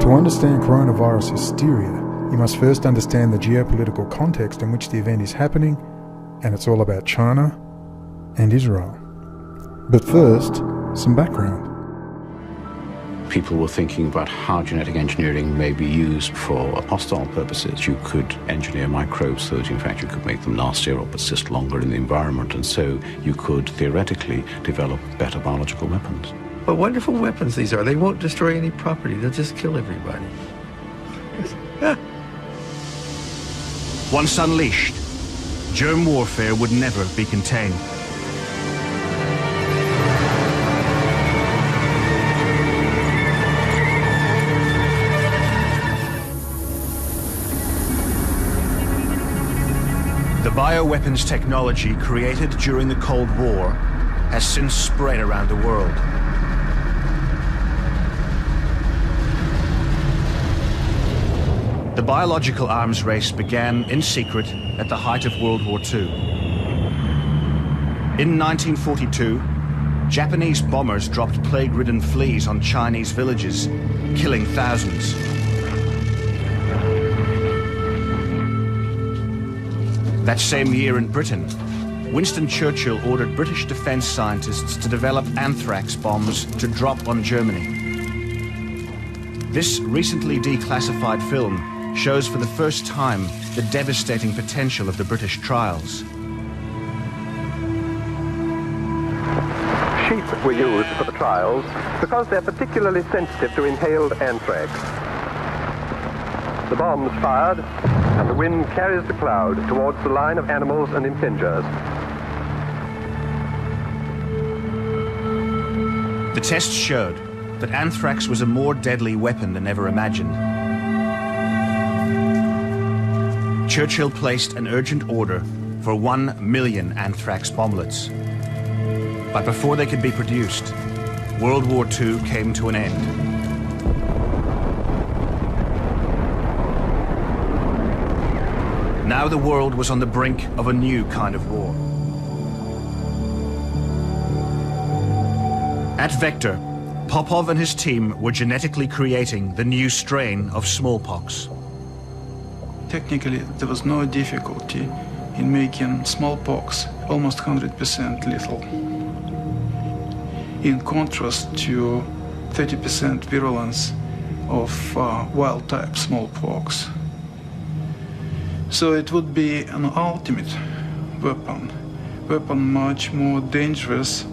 To understand coronavirus hysteria, you must first understand the geopolitical context in which the event is happening, and it's all about China and Israel. But first, some background. People were thinking about how genetic engineering may be used for hostile purposes. You could engineer microbes so that in fact you could make them nastier or persist longer in the environment, and so you could theoretically develop better biological weapons. What wonderful weapons these are. They won't destroy any property. They'll just kill everybody. Once unleashed, germ warfare would never be contained. The bioweapons technology created during the Cold War has since spread around the world. The biological arms race began in secret at the height of World War II. In 1942, Japanese bombers dropped plague-ridden fleas on Chinese villages, killing thousands. That same year in Britain, Winston Churchill ordered British defense scientists to develop anthrax bombs to drop on Germany. This recently declassified film shows for the first time the devastating potential of the British trials. Sheep were used for the trials because they're particularly sensitive to inhaled anthrax. The bomb's fired, and the wind carries the cloud towards the line of animals and impingers. The tests showed that anthrax was a more deadly weapon than ever imagined. Churchill placed an urgent order for 1 million anthrax bomblets. But before they could be produced, World War II came to an end. Now the world was on the brink of a new kind of war. At Vector, Popov and his team were genetically creating the new strain of smallpox. Technically, there was no difficulty in making smallpox almost 100% lethal, in contrast to 30% virulence of wild-type smallpox. So it would be an ultimate weapon much more dangerous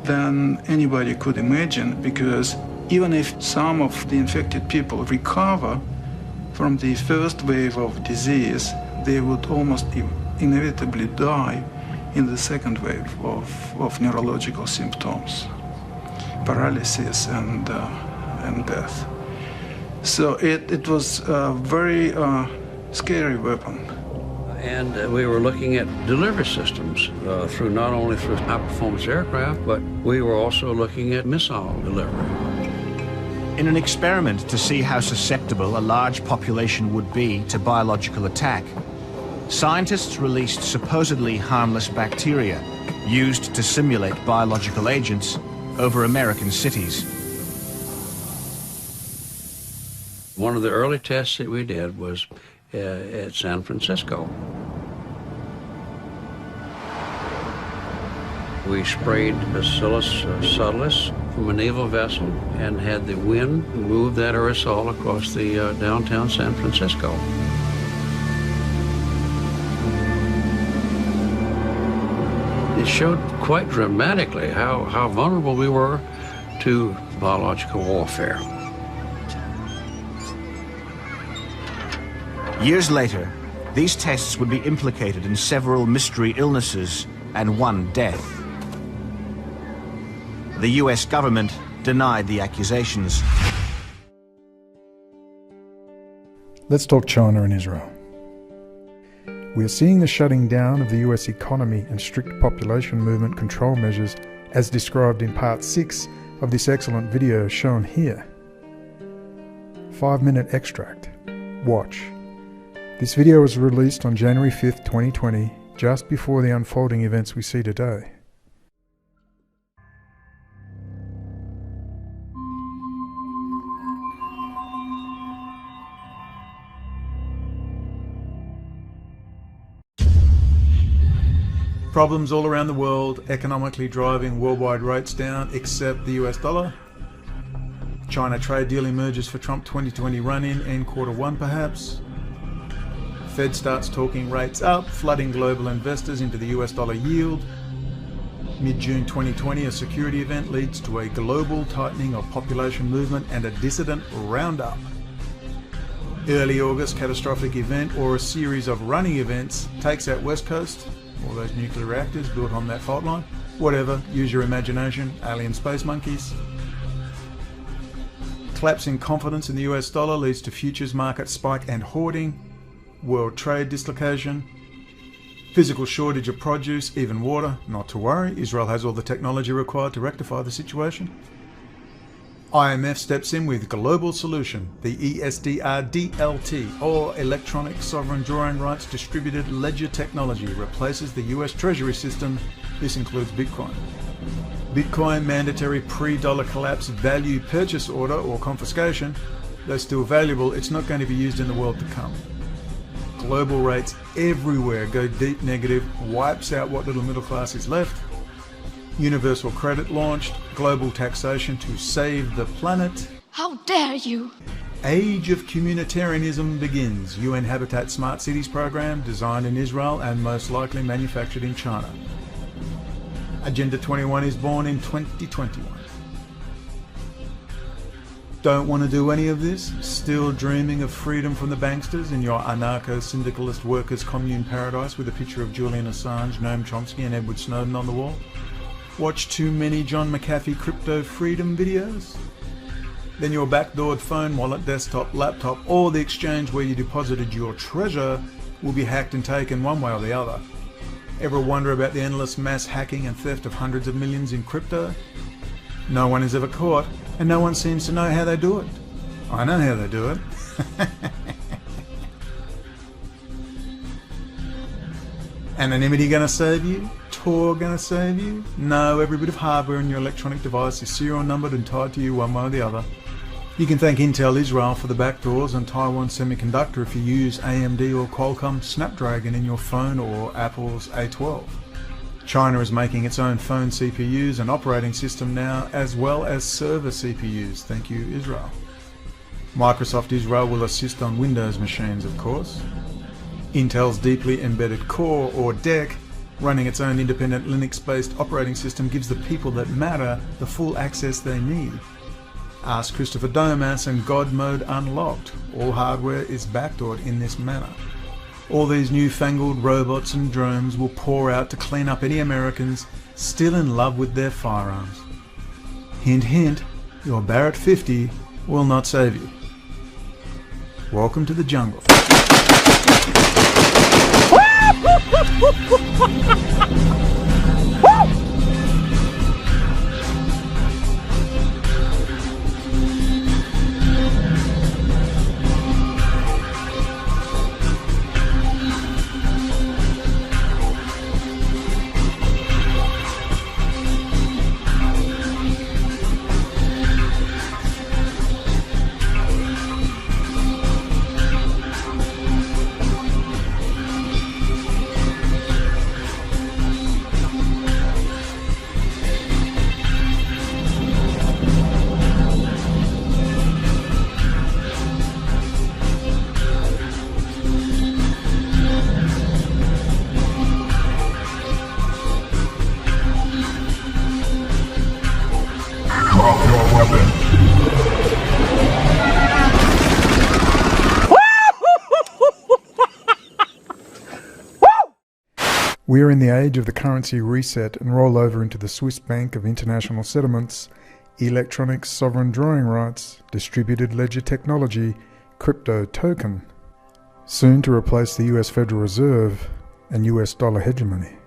than anybody could imagine, because even if some of the infected people recover from the first wave of disease, they would almost inevitably die in the second wave of neurological symptoms, paralysis and death. So it was a very scary weapon. And we were looking at delivery systems not only through high-performance aircraft, but we were also looking at missile delivery. In an experiment to see how susceptible a large population would be to biological attack, scientists released supposedly harmless bacteria used to simulate biological agents over American cities. One of the early tests that we did was at San Francisco. We sprayed Bacillus subtilis from a naval vessel and had the wind move that aerosol across the downtown San Francisco. It showed quite dramatically how vulnerable we were to biological warfare. Years later, these tests would be implicated in several mystery illnesses and one death. The US government denied the accusations. Let's talk China and Israel. We are seeing the shutting down of the US economy and strict population movement control measures as described in part 6 of this excellent video shown here. 5-minute extract. Watch. This video was released on January 5th, 2020, just before the unfolding events we see today. Problems all around the world, economically driving worldwide rates down, except the US dollar. China trade deal emerges for Trump 2020 run-in, end Q1 perhaps. Fed starts talking rates up, flooding global investors into the US dollar yield. Mid-June 2020, a security event leads to a global tightening of population movement and a dissident roundup. Early August, catastrophic event or a series of running events takes out West Coast, all those nuclear reactors built on that fault line. Whatever, use your imagination, alien space monkeys. Collapse in confidence in the US dollar leads to futures market spike and hoarding. World trade dislocation. Physical shortage of produce, even water. Not to worry, Israel has all the technology required to rectify the situation. IMF steps in with global solution, the ESDR-DLT, or Electronic Sovereign Drawing Rights Distributed Ledger Technology, replaces the US Treasury system. This includes Bitcoin. Bitcoin mandatory pre-dollar collapse value purchase order or confiscation. Though still valuable, it's not going to be used in the world to come. Global rates everywhere go deep negative, wipes out what little middle class is left. Universal credit launched, global taxation to save the planet. How dare you! Age of communitarianism begins. UN Habitat Smart Cities program designed in Israel and most likely manufactured in China. Agenda 21 is born in 2021. Don't want to do any of this? Still dreaming of freedom from the banksters in your anarcho-syndicalist workers' commune paradise with a picture of Julian Assange, Noam Chomsky and Edward Snowden on the wall? Watch too many John McAfee crypto freedom videos? Then your backdoored phone, wallet, desktop, laptop, or the exchange where you deposited your treasure will be hacked and taken one way or the other. Ever wonder about the endless mass hacking and theft of hundreds of millions in crypto? No one is ever caught, and no one seems to know how they do it. I know how they do it. Anonymity gonna save you? Tor gonna save you? No, every bit of hardware in your electronic device is serial numbered and tied to you one way or the other. You can thank Intel Israel for the backdoors and Taiwan Semiconductor if you use AMD or Qualcomm Snapdragon in your phone or Apple's A12. China is making its own phone CPUs and operating system now, as well as server CPUs. Thank you, Israel. Microsoft Israel will assist on Windows machines, of course. Intel's deeply embedded core, or DEC, running its own independent Linux-based operating system gives the people that matter the full access they need. Ask Christopher Domas and God Mode unlocked. All hardware is backdoored in this manner. All these newfangled robots and drones will pour out to clean up any Americans still in love with their firearms. Hint hint, your Barrett 50 will not save you. Welcome to the jungle. We are in the age of the currency reset and roll over into the Swiss Bank of International Settlements, Electronic Sovereign Drawing Rights, Distributed Ledger Technology, Crypto Token, soon to replace the US Federal Reserve and US dollar hegemony.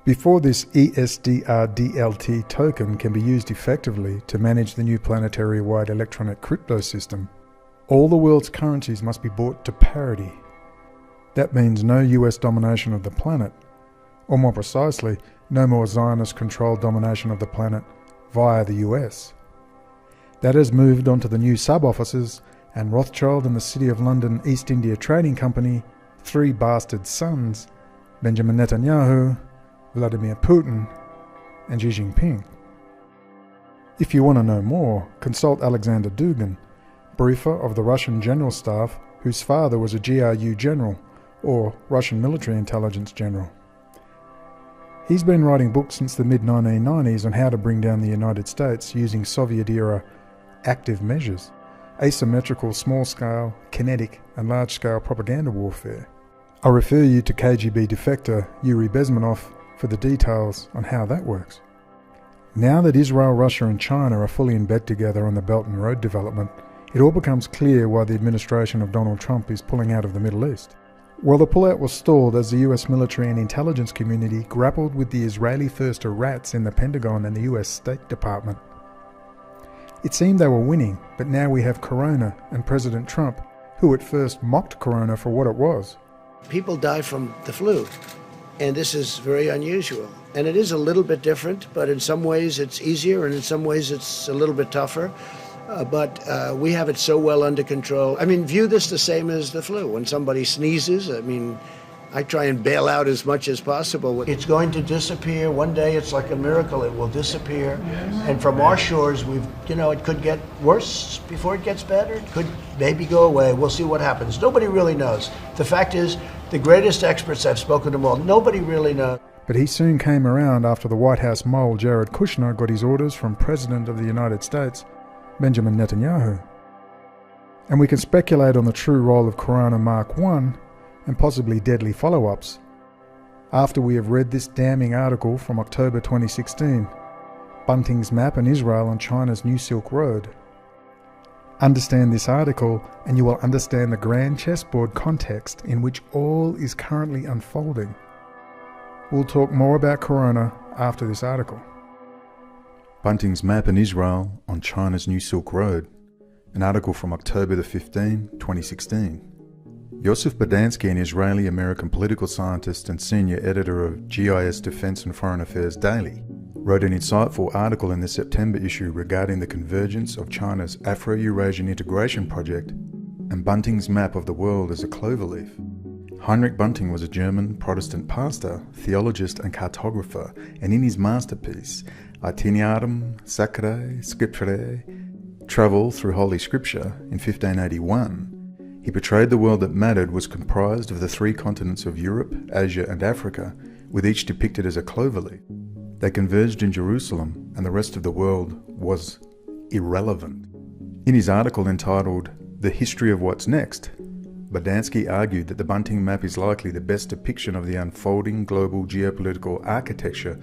Before this ESDR-DLT token can be used effectively to manage the new planetary-wide electronic crypto system, all the world's currencies must be brought to parity. That means no US domination of the planet, or more precisely, no more Zionist-controlled domination of the planet via the US. That has moved on to the new sub-offices, and Rothschild and the City of London East India Trading Company, three bastard sons, Benjamin Netanyahu, Vladimir Putin, and Xi Jinping. If you want to know more, consult Alexander Dugin, briefer of the Russian General Staff, whose father was a GRU general, or Russian military intelligence general. He's been writing books since the mid-1990s on how to bring down the United States using Soviet-era active measures, asymmetrical small-scale, kinetic and large-scale propaganda warfare. I refer you to KGB defector Yuri Bezmenov for the details on how that works. Now that Israel, Russia and China are fully in bed together on the Belt and Road development, it all becomes clear why the administration of Donald Trump is pulling out of the Middle East. Well, the pullout was stalled as the US military and intelligence community grappled with the Israeli-first rats in the Pentagon and the US State Department. It seemed they were winning, but now we have Corona and President Trump, who at first mocked Corona for what it was. People die from the flu, and this is very unusual. And it is a little bit different, but in some ways it's easier, and in some ways it's a little bit tougher. But we have it so well under control. I mean, view this the same as the flu. When somebody sneezes, I mean, I try and bail out as much as possible. It's going to disappear. One day it's like a miracle. It will disappear. And from our shores, it could get worse before it gets better. It could maybe go away. We'll see what happens. Nobody really knows. The fact is, the greatest experts, I've spoken to them all, nobody really knows. But he soon came around after the White House mole Jared Kushner got his orders from President of the United States, Benjamin Netanyahu. And we can speculate on the true role of Corona Mark I and possibly deadly follow-ups after we have read this damning article from October 2016, Bunting's Map in Israel on China's New Silk Road. Understand this article and you will understand the grand chessboard context in which all is currently unfolding. We'll talk more about Corona after this article. Bunting's Map in Israel on China's New Silk Road, an article from October the 15, 2016. Yosef Bodansky, an Israeli-American political scientist and senior editor of GIS Defense and Foreign Affairs Daily, wrote an insightful article in the September issue regarding the convergence of China's Afro-Eurasian integration project and Bunting's map of the world as a cloverleaf. Heinrich Bunting was a German Protestant pastor, theologist and cartographer, and in his masterpiece, Itinerarium Sacrae Scripturae, Travel Through Holy Scripture, in 1581, he portrayed the world that mattered was comprised of the three continents of Europe, Asia and Africa, with each depicted as a cloverleaf. They converged in Jerusalem, and the rest of the world was irrelevant. In his article entitled The History of What's Next, Bodansky argued that the Bunting map is likely the best depiction of the unfolding global geopolitical architecture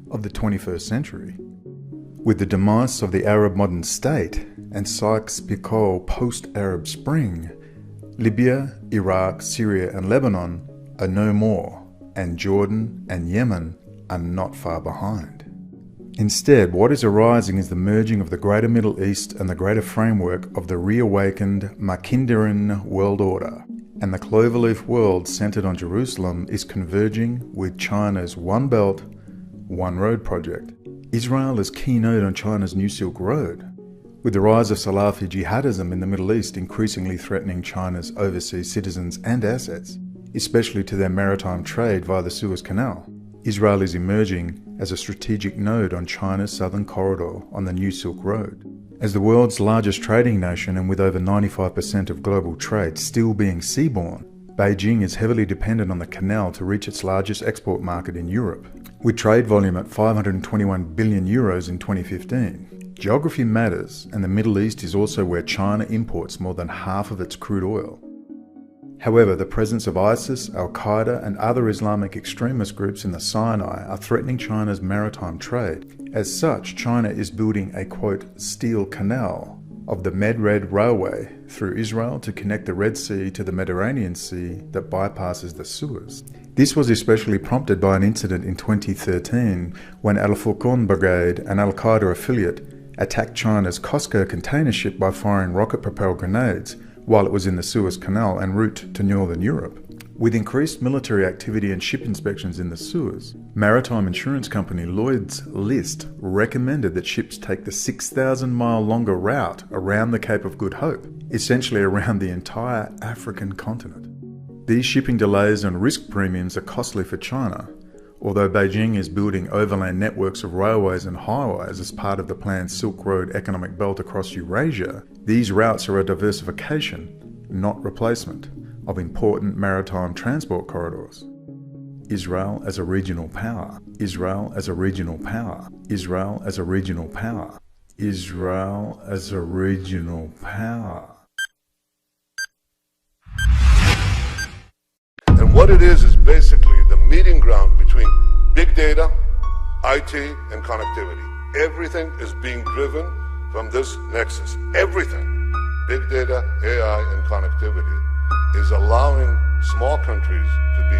of the 21st century. With the demise of the Arab modern state and Sykes-Picot post-Arab Spring, Libya, Iraq, Syria and Lebanon are no more, and Jordan and Yemen are not far behind. Instead, what is arising is the merging of the greater Middle East and the greater framework of the reawakened Mackinderan world order, and the cloverleaf world centered on Jerusalem is converging with China's One Belt, One Road project. Israel is keynote on China's New Silk Road, with the rise of Salafi jihadism in the Middle East increasingly threatening China's overseas citizens and assets, especially to their maritime trade via the Suez Canal. Israel is emerging as a strategic node on China's southern corridor on the New Silk Road. As the world's largest trading nation and with over 95% of global trade still being seaborne, Beijing is heavily dependent on the canal to reach its largest export market in Europe, with trade volume at 521 billion euros in 2015. Geography matters, and the Middle East is also where China imports more than half of its crude oil. However, the presence of ISIS, Al-Qaeda and other Islamic extremist groups in the Sinai are threatening China's maritime trade. As such, China is building a, quote, steel canal of the Med-Red Railway through Israel to connect the Red Sea to the Mediterranean Sea that bypasses the Suez. This was especially prompted by an incident in 2013 when Al-Furqan Brigade, an Al-Qaeda affiliate, attacked China's COSCO container ship by firing rocket-propelled grenades while it was in the Suez Canal en route to northern Europe. With increased military activity and ship inspections in the Suez, maritime insurance company Lloyd's List recommended that ships take the 6,000-mile longer route around the Cape of Good Hope, essentially around the entire African continent. These shipping delays and risk premiums are costly for China, Although Beijing is building overland networks of railways and highways as part of the planned Silk Road economic belt across Eurasia, these routes are a diversification, not replacement, of important maritime transport corridors. Israel as a regional power. Israel as a regional power. Israel as a regional power. Israel as a regional power. And what it is basically the meeting ground between big data, IT, and connectivity. Everything is being driven from this nexus. Everything. Big data, AI, and connectivity is allowing small countries to be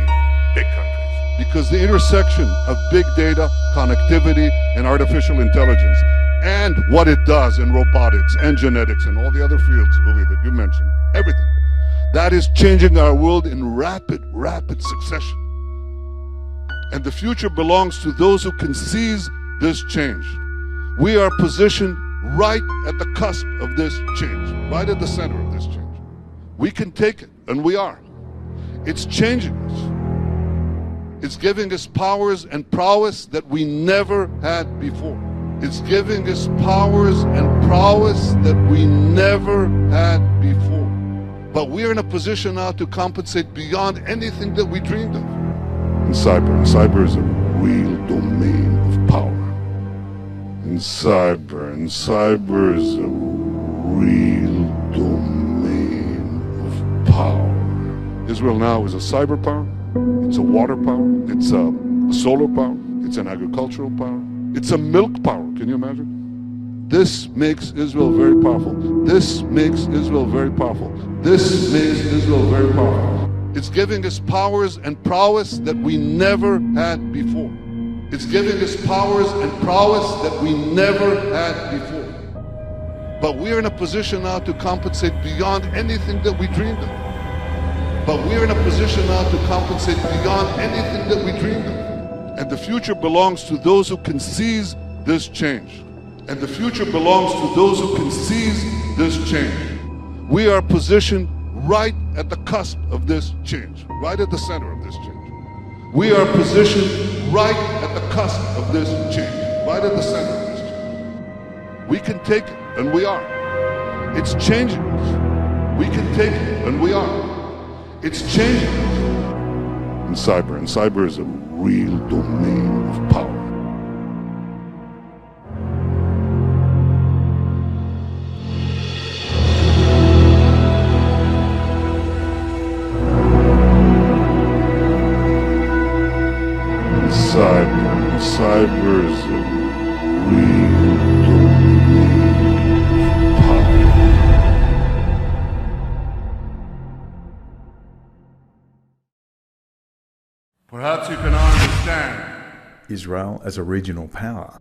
big countries. Because the intersection of big data, connectivity, and artificial intelligence, and what it does in robotics and genetics and all the other fields, Uli, that you mentioned, everything, that is changing our world in rapid succession. And the future belongs to those who can seize this change. We are positioned right at the cusp of this change, right at the center of this change. We can take it, and we are. It's changing us. It's giving us powers and prowess that we never had before. It's giving us powers and prowess that we never had before. But we're in a position now to compensate beyond anything that we dreamed of. And cyber is a real domain of power. And cyber is a real domain of power. Israel now is a cyber power, it's a water power, it's a solar power, it's an agricultural power, it's a milk power, can you imagine? This makes Israel very powerful. This makes Israel very powerful. This makes Israel very powerful. It's giving us powers and prowess that we never had before. It's giving us powers and prowess that we never had before. But we're in a position now to compensate beyond anything that we dreamed of. But we're in a position now to compensate beyond anything that we dreamed of. And the future belongs to those who can seize this change. And the future belongs to those who can seize this change. We are positioned right at the cusp of this change, right at the center of this change. We are positioned right at the cusp of this change, right at the center of this change. We can take it, and we are. It's changing us. We can take it, and we are. It's changing us. And cyber is a real domain of power. Cyber is a real domain of power. Perhaps you can understand. Israel as a regional power.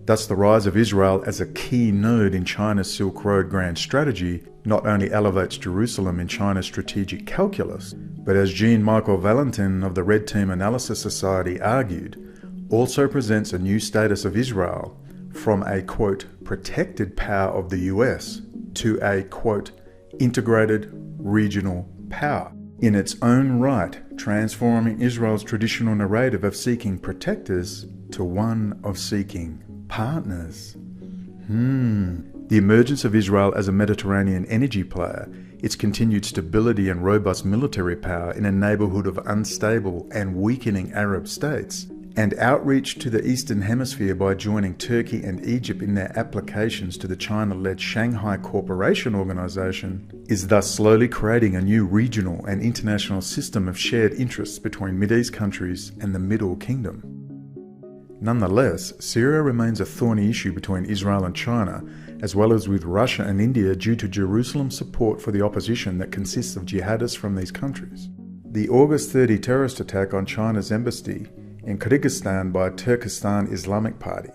Thus, the rise of Israel as a key node in China's Silk Road grand strategy not only elevates Jerusalem in China's strategic calculus, but as Jean-Michel Valentin of the Red Team Analysis Society argued, also presents a new status of Israel from a, quote, protected power of the US to a, quote, integrated regional power. In its own right, transforming Israel's traditional narrative of seeking protectors to one of seeking partners. The emergence of Israel as a Mediterranean energy player, its continued stability and robust military power in a neighborhood of unstable and weakening Arab states, and outreach to the Eastern Hemisphere by joining Turkey and Egypt in their applications to the China-led Shanghai Cooperation Organization, is thus slowly creating a new regional and international system of shared interests between Mideast countries and the Middle Kingdom. Nonetheless, Syria remains a thorny issue between Israel and China, as well as with Russia and India due to Jerusalem's support for the opposition that consists of jihadists from these countries. The August 30 terrorist attack on China's embassy in Kyrgyzstan by Turkestan Islamic Party.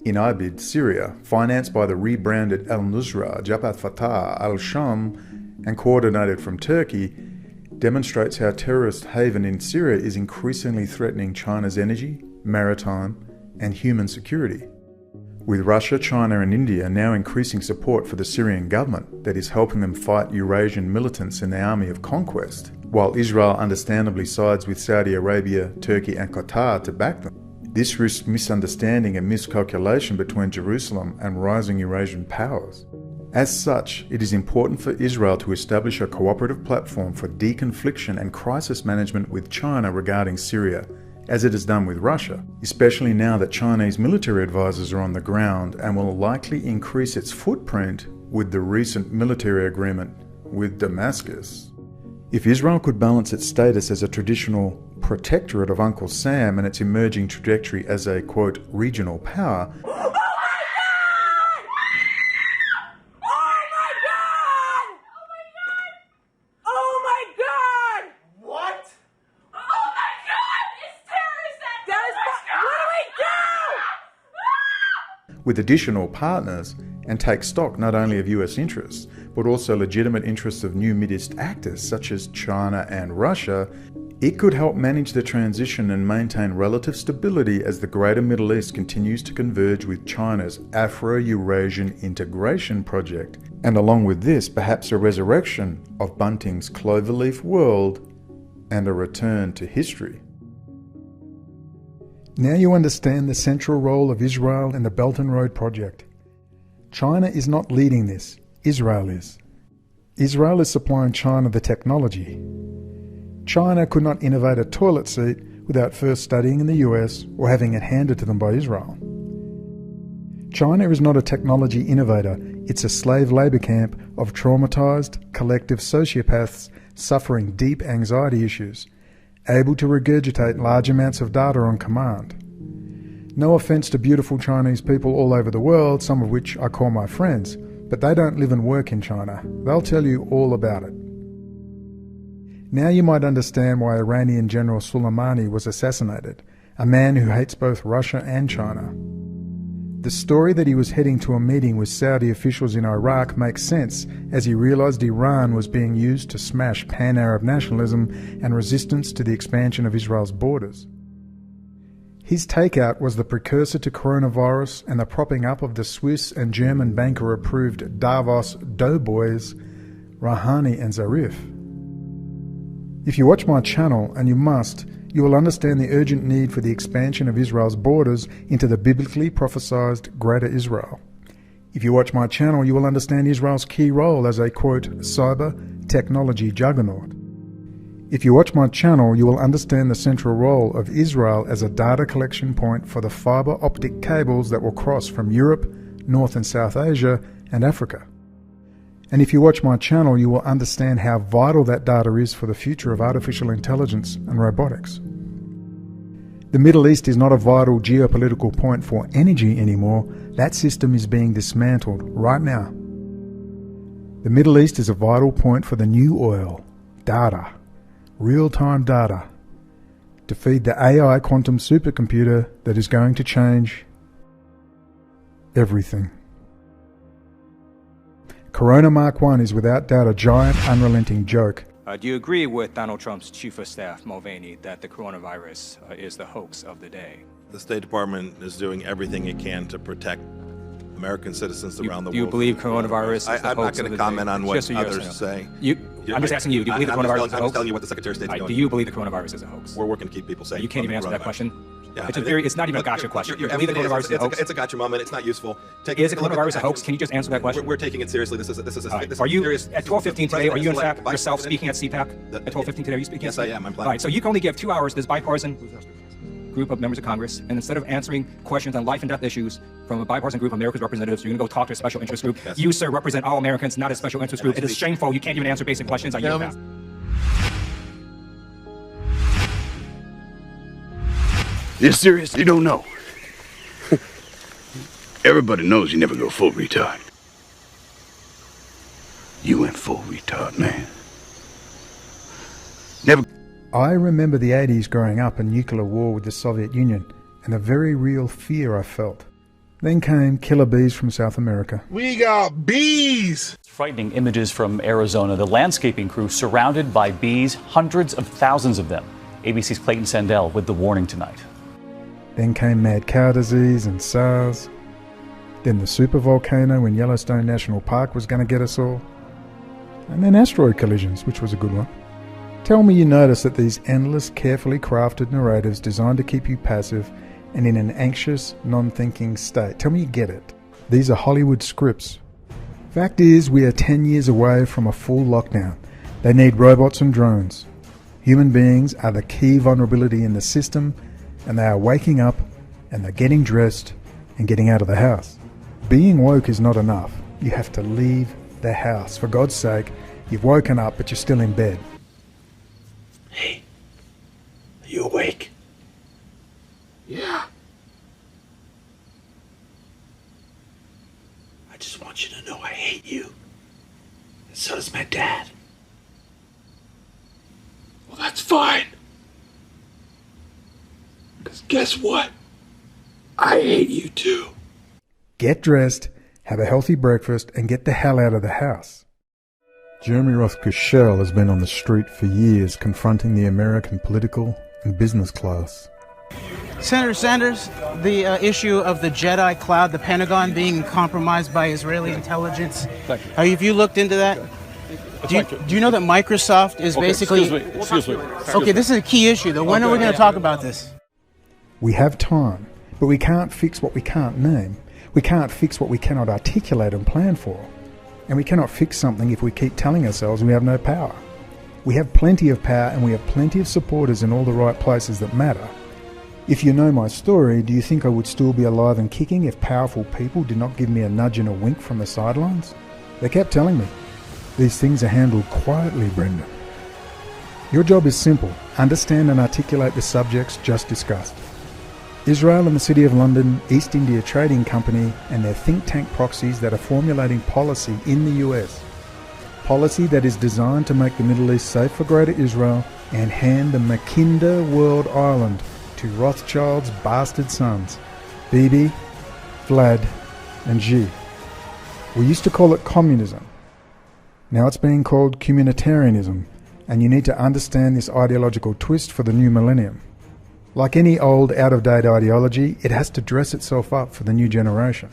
In Idlib, Syria, financed by the rebranded al-Nusra Jabhat Fatah al-Sham and coordinated from Turkey, demonstrates how terrorist haven in Syria is increasingly threatening China's energy, maritime, and human security. with Russia, China and India now increasing support for the Syrian government that is helping them fight Eurasian militants in the army of conquest, while Israel understandably sides with Saudi Arabia, Turkey and Qatar to back them. This risks misunderstanding and miscalculation between Jerusalem and rising Eurasian powers. As such, it is important for Israel to establish a cooperative platform for deconfliction and crisis management with China regarding Syria, as it has done with Russia, especially now that Chinese military advisors are on the ground and will likely increase its footprint with the recent military agreement with Damascus. If Israel could balance its status as a traditional protectorate of Uncle Sam and its emerging trajectory as a, quote, regional power, with additional partners and take stock not only of US interests, but also legitimate interests of new Mideast actors such as China and Russia, it could help manage the transition and maintain relative stability as the greater Middle East continues to converge with China's Afro-Eurasian integration project, and along with this, perhaps a resurrection of Bunting's cloverleaf world and a return to history. Now you understand the central role of Israel in the Belt and Road project. China is not leading this, Israel is. Israel is supplying China the technology. China could not innovate a toilet seat without first studying in the US or having it handed to them by Israel. China is not a technology innovator, it's a slave labour camp of traumatised, collective sociopaths suffering deep anxiety issues, able to regurgitate large amounts of data on command. No offence to beautiful Chinese people all over the world, some of which I call my friends, but they don't live and work in China. They'll tell you all about it. Now you might understand why Iranian General Soleimani was assassinated, a man who hates both Russia and China. The story that he was heading to a meeting with Saudi officials in Iraq makes sense as he realised Iran was being used to smash pan-Arab nationalism and resistance to the expansion of Israel's borders. His takeout was the precursor to coronavirus and the propping up of the Swiss and German banker-approved Davos doughboys Rouhani and Zarif. If you watch my channel, and you must, you will understand the urgent need for the expansion of Israel's borders into the biblically prophesied Greater Israel. If you watch my channel, you will understand Israel's key role as a, quote, cyber technology juggernaut. If you watch my channel, you will understand the central role of Israel as a data collection point for the fiber optic cables that will cross from Europe, North and South Asia, and Africa. And if you watch my channel, you will understand how vital that data is for the future of artificial intelligence and robotics. The Middle East is not a vital geopolitical point for energy anymore. That system is being dismantled right now. The Middle East is a vital point for the new oil, data, real-time data, to feed the AI quantum supercomputer that is going to change everything. Corona Mark 1 is without doubt a giant, unrelenting joke. Do you agree with Donald Trump's Chief of Staff, Mulvaney, that the coronavirus is the hoax of the day? The State Department is doing everything it can to protect American citizens around the world. Do you believe coronavirus is the hoax of the day? I'm not going to comment on what others say. I'm just asking you, do you believe the coronavirus is a hoax? I'm just telling you what the Secretary of State is doing. Do you believe the coronavirus is a hoax? We're working to keep people safe. You can't even answer that question? Yeah, it's not even a gotcha question. You believe the coronavirus is a hoax? It's a gotcha moment. It's not useful. Is the coronavirus a hoax? Can you just answer that question? We're taking it seriously. This is are you serious. At 12:15 today, are you in fact yourself speaking at CPAC? At 12:15 today, are you speaking? Yes, I am. I'm planning. All right, so you can only give 2 hours to this bipartisan group of members of Congress, and instead of answering questions on life and death issues from a bipartisan group of America's representatives, you're going to go talk to a special interest group. Yes. You, sir, represent all Americans, not a special interest group. It is shameful. You can't even answer basic questions. I yield back. You're serious? You don't know. Everybody knows you never go full retard. You went full retard, man. Never. I remember the 80s growing up in nuclear war with the Soviet Union and the very real fear I felt. Then came killer bees from South America. We got bees! Frightening images from Arizona. The landscaping crew surrounded by bees, hundreds of thousands of them. ABC's Clayton Sandell with the warning tonight. Then came mad cow disease and SARS. Then the supervolcano in Yellowstone National Park was going to get us all. And then asteroid collisions, which was a good one. Tell me you notice that these endless, carefully crafted narratives designed to keep you passive and in an anxious, non-thinking state. Tell me you get it. These are Hollywood scripts. Fact is, we are 10 years away from a full lockdown. They need robots and drones. Human beings are the key vulnerability in the system, and they are waking up, and they're getting dressed and getting out of the house. Being woke is not enough. You have to leave the house. For God's sake, you've woken up, but you're still in bed. Hey, are you awake? Yeah. I just want you to know I hate you. And so does my dad. Well, that's fine. Because guess what? I hate you too. Get dressed, have a healthy breakfast, and get the hell out of the house. Jeremy Roth-Kushel has been on the street for years confronting the American political and business class. Senator Sanders, the issue of the Jedi cloud, the Pentagon being compromised by Israeli intelligence. Have you looked into that? Do you know that Microsoft is basically... Excuse me. Okay, this is a key issue, though. When are we going to talk about this? We have time, but we can't fix what we can't name. We can't fix what we cannot articulate and plan for. And we cannot fix something if we keep telling ourselves we have no power. We have plenty of power and we have plenty of supporters in all the right places that matter. If you know my story, do you think I would still be alive and kicking if powerful people did not give me a nudge and a wink from the sidelines? They kept telling me, these things are handled quietly, Brendan. Your job is simple. Understand and articulate the subjects just discussed. Israel and the City of London, East India Trading Company and their think tank proxies that are formulating policy in the US. Policy that is designed to make the Middle East safe for Greater Israel and hand the Makinda World Island to Rothschild's bastard sons, Bibi, Vlad and Xi. We used to call it communism. Now it's being called communitarianism, and you need to understand this ideological twist for the new millennium. Like any old, out-of-date ideology, it has to dress itself up for the new generation.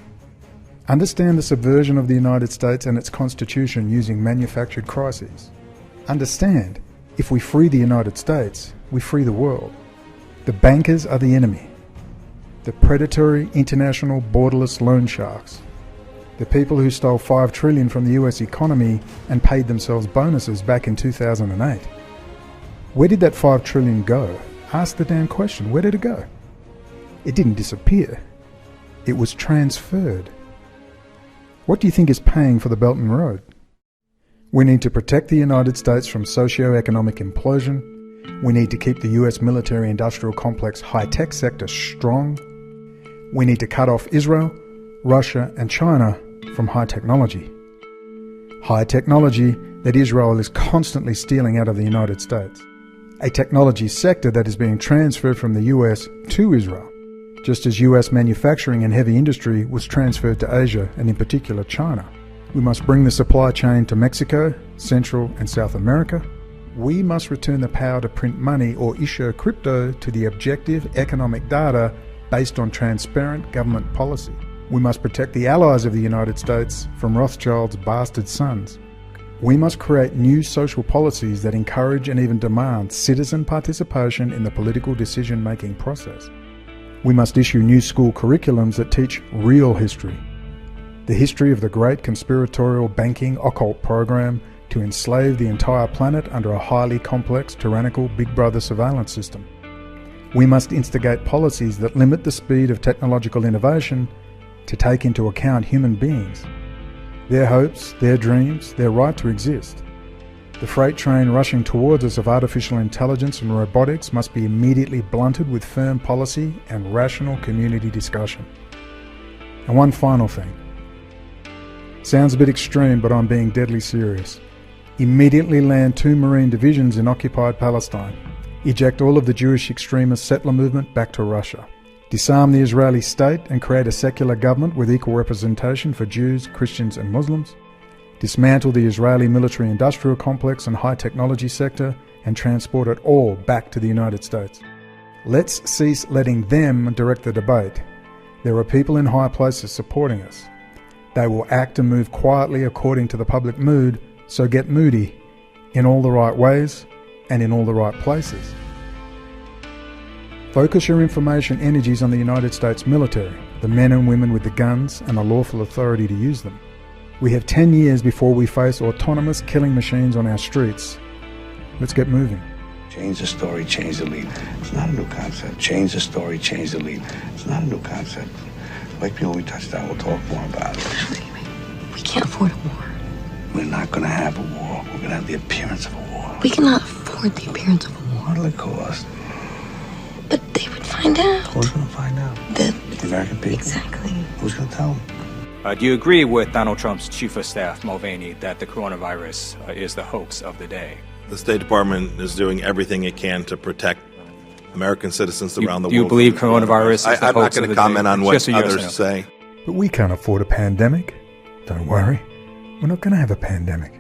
Understand the subversion of the United States and its constitution using manufactured crises. Understand, if we free the United States, we free the world. The bankers are the enemy. The predatory, international, borderless loan sharks. The people who stole $5 trillion from the US economy and paid themselves bonuses back in 2008. Where did that $5 trillion go? Ask the damn question, where did it go? It didn't disappear. It was transferred. What do you think is paying for the Belt and Road? We need to protect the United States from socio-economic implosion. We need to keep the US military-industrial complex high-tech sector strong. We need to cut off Israel, Russia and China from high technology. High technology that Israel is constantly stealing out of the United States. A technology sector that is being transferred from the US to Israel, just as US manufacturing and heavy industry was transferred to Asia and in particular China. We must bring the supply chain to Mexico, Central and South America. We must return the power to print money or issue crypto to the objective economic data based on transparent government policy. We must protect the allies of the United States from Rothschild's bastard sons. We must create new social policies that encourage and even demand citizen participation in the political decision-making process. We must issue new school curriculums that teach real history. The history of the great conspiratorial banking occult program to enslave the entire planet under a highly complex, tyrannical Big Brother surveillance system. We must instigate policies that limit the speed of technological innovation to take into account human beings, their hopes, their dreams, their right to exist. The freight train rushing towards us of artificial intelligence and robotics must be immediately blunted with firm policy and rational community discussion. And one final thing. Sounds a bit extreme, but I'm being deadly serious. Immediately land 2 Marine divisions in occupied Palestine. Eject all of the Jewish extremist settler movement back to Russia. Disarm the Israeli state and create a secular government with equal representation for Jews, Christians and Muslims. Dismantle the Israeli military-industrial complex and high-technology sector and transport it all back to the United States. Let's cease letting them direct the debate. There are people in high places supporting us. They will act and move quietly according to the public mood, so get moody in all the right ways and in all the right places. Focus your information energies on the United States military, the men and women with the guns and the lawful authority to use them. We have 10 years before we face autonomous killing machines on our streets. Let's get moving. Change the story, change the lead. It's not a new concept. Change the story, change the lead. It's not a new concept. Like people we touched on, we'll talk more about it. What do you mean? We can't afford a war. We're not going to have a war. We're going to have the appearance of a war. We cannot afford the appearance of a war. What'll it cost? But they would find out. Who's going to find out? The American people. Exactly. Who's going to tell them? Do you agree with Donald Trump's chief of staff, Mulvaney, that the coronavirus is the hoax of the day? The State Department is doing everything it can to protect American citizens around the world. Do you believe coronavirus is the hoax of the day? I'm not going to comment on what others say. But we can't afford a pandemic. Don't worry. We're not going to have a pandemic.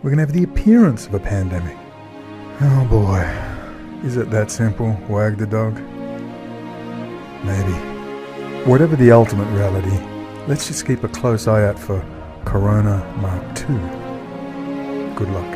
We're going to have the appearance of a pandemic. Oh boy. Is it that simple, wag the dog? Maybe. Whatever the ultimate reality, let's just keep a close eye out for Corona Mark II. Good luck.